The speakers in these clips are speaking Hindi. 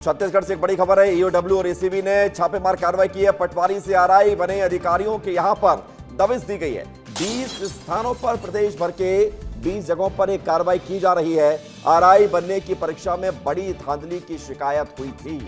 छत्तीसगढ़ से एक बड़ी खबर है। ईओडब्ल्यू और एसीबी ने छापेमार कार्रवाई की है। पटवारी से आरआई बने अधिकारियों के यहां पर दबिश दी गई है। 20 स्थानों पर प्रदेश भर के 20 जगहों पर एक कार्रवाई की जा रही है। आरआई बनने की परीक्षा में बड़ी धांधली की शिकायत हुई थी।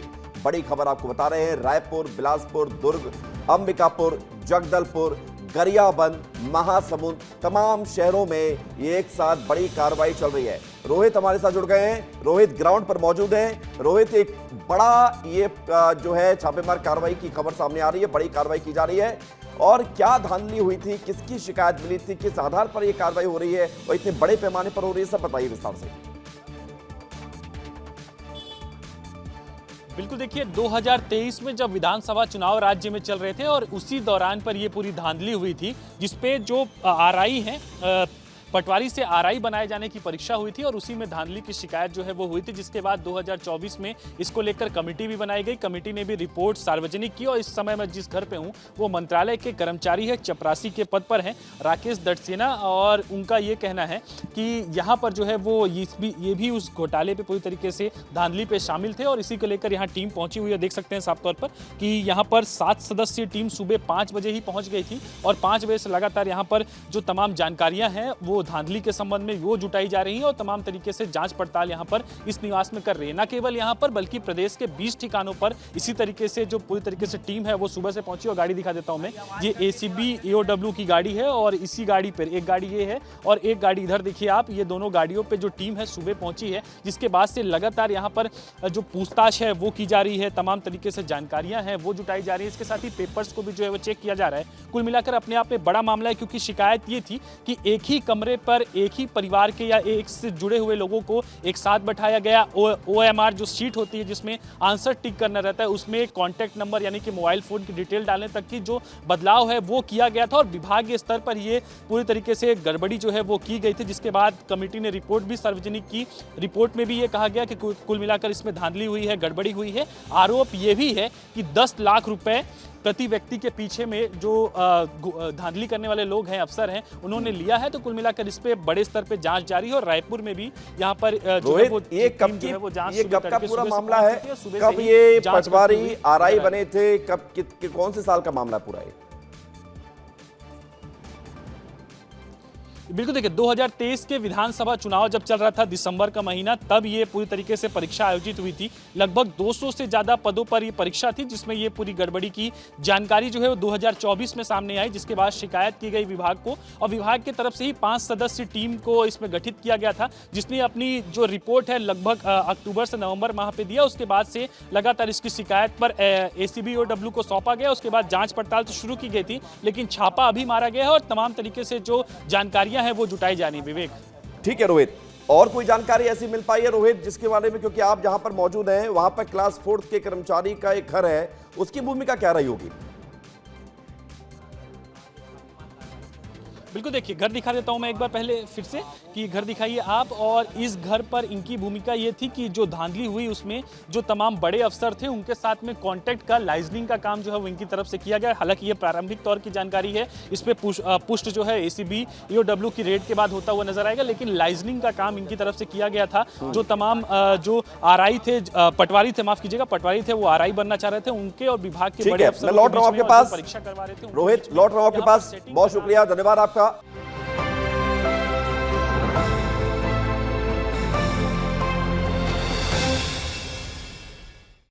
बड़ी खबर आपको बता रहे हैं। रायपुर, बिलासपुर, दुर्ग, अंबिकापुर, जगदलपुर, गरियाबंद, महासमुंद, तमाम शहरों में ये एक साथ बड़ी कार्रवाई चल रही है। रोहित हमारे साथ जुड़ गए हैं। रोहित ग्राउंड पर मौजूद हैं। रोहित, एक बड़ा ये जो है छापेमार कार्रवाई की खबर सामने आ रही है, बड़ी कार्रवाई की जा रही है। और क्या धांधली हुई थी, किसकी शिकायत मिली थी, किस आधार पर यह कार्रवाई हो रही है और इतने बड़े पैमाने पर हो रही है, सब बताइए विस्तार से। बिल्कुल, देखिए 2023 में जब विधानसभा चुनाव राज्य में चल रहे थे और उसी दौरान पर ये पूरी धांधली हुई थी, जिसपे जो आरआई हैं, पटवारी से आरआई बनाए जाने की परीक्षा हुई थी और उसी में धांधली की शिकायत जो है वो हुई थी। जिसके बाद 2024 में इसको लेकर कमेटी भी बनाई गई। कमेटी ने भी रिपोर्ट सार्वजनिक की और इस समय मैं जिस घर पे हूँ वो मंत्रालय के कर्मचारी है, चपरासी के पद पर हैं, राकेश दटसेना, और उनका ये कहना है कि यहाँ पर जो है वो ये भी उस घोटाले पे पूरी तरीके से धांधली पे शामिल थे और इसी को लेकर यहाँ टीम पहुंची हुई है। देख सकते हैं साफ तौर पर कि यहाँ पर 7 सदस्यीय टीम सुबह 5 बजे ही पहुंच गई थी और 5 बजे से लगातार यहाँ पर जो तमाम जानकारियां हैं वो धांधली के संबंध में वो जुटाई जा रही है और तमाम तरीके से जांच पड़ताल यहां पर इस निवास में कर रही है। न केवल यहां पर बल्कि प्रदेश के 20 ठिकानों पर इसी तरीके से जो पूरी तरीके से टीम है वो सुबह से पहुंची। और गाड़ी दिखा देता हूं मैं, ये एसीबी ईओडब्ल्यू की गाड़ी है और इसी गाड़ी पर एक गाड़ी ये है और एक गाड़ी इधर देखिए आप। ये दोनों गाड़ियों पर जो टीम है सुबह पहुंची है, जिसके बाद से लगातार यहाँ पर जो पूछताछ है वो की जा रही है, तमाम तरीके से जानकारियां हैं वो जुटाई जा रही है। इसके साथ ही पेपर्स को भी जो है वो चेक किया जा रहा है। कुल मिलाकर अपने आप में बड़ा मामला है, क्योंकि शिकायत ये थी कि एक ही कमरे पर एक ही परिवार के या एक से जुड़े हुए लोगों को एक साथ बैठाया गया। ओएमआर जो शीट होती है जिसमें आंसर टिक करना रहता है, उसमें कॉन्टैक्ट नंबर यानी कि मोबाइल फोन की डिटेल डालने तक की जो बदलाव है वो किया गया था और विभागीय स्तर पर ये पूरी तरीके से गड़बड़ी जो है वो की गई थी। जिसके बाद कमेटी ने रिपोर्ट भी सार्वजनिक की। रिपोर्ट में भी ये कहा गया कि कुल मिलाकर इसमें धांधली हुई है, गड़बड़ी हुई है। आरोप ये भी है कि 10 लाख रुपए प्रति व्यक्ति के पीछे में जो धांधली करने वाले लोग हैं, अफसर हैं, उन्होंने लिया है। तो कुल मिलाकर इस पे बड़े स्तर पे जांच जारी है और रायपुर में भी यहाँ पर ये कब का पूरा मामला है? कब ये पटवारी आरआई बने थे? कब कौन से साल का मामला पूरा है? बिल्कुल, देखिए 2023 के विधानसभा चुनाव जब चल रहा था, दिसंबर का महीना, तब ये पूरी तरीके से परीक्षा आयोजित हुई थी। लगभग 200 से ज्यादा पदों पर ये परीक्षा थी, जिसमें ये पूरी गड़बड़ी की जानकारी जो है वो 2024 में सामने आई। जिसके बाद शिकायत की गई विभाग को और विभाग की तरफ से ही 5 सदस्यीय टीम को इसमें गठित किया गया था, जिसने अपनी जो रिपोर्ट है लगभग अक्टूबर से नवंबर माह पे दिया। उसके बाद से लगातार इसकी शिकायत पर एसीबी ईओडब्ल्यू को सौंपा गया। उसके बाद जांच पड़ताल तो शुरू की गई थी, लेकिन छापा अभी मारा गया है और तमाम तरीके से जो जानकारियां है वो जुटाई जानी। विवेक, ठीक है रोहित, और कोई जानकारी ऐसी मिल पाई है रोहित जिसके बारे में, क्योंकि आप जहां पर मौजूद हैं वहां पर क्लास 4 के कर्मचारी का एक घर है, उसकी भूमिका क्या रही होगी? बिल्कुल, देखिए घर दिखा देता हूं मैं एक बार पहले फिर से कि घर दिखाइए आप। और इस घर पर इनकी भूमिका ये थी कि जो धांधली हुई उसमें जो तमाम बड़े अफसर थे उनके साथ में कांटेक्ट का लाइजनिंग का काम जो है वो इनकी तरफ से किया गया। हालांकि ये प्रारंभिक तौर की जानकारी है, इस पे पुष्ट जो है एसीबी ईओडब्ल्यू की रेड के बाद होता हुआ नजर आएगा, लेकिन लाइजनिंग का काम इनकी तरफ से किया गया था। जो तमाम जो आरआई थे, पटवारी थे, माफ कीजिएगा, पटवारी थे, वो आरआई बनना चाह रहे थे, उनके और विभाग के बड़े अफसर लौट रहा हूं आपके पास परीक्षा करवा रहे थे। रोहित, लौट रहा हूं आपके पास। बहुत शुक्रिया, धन्यवाद आपका।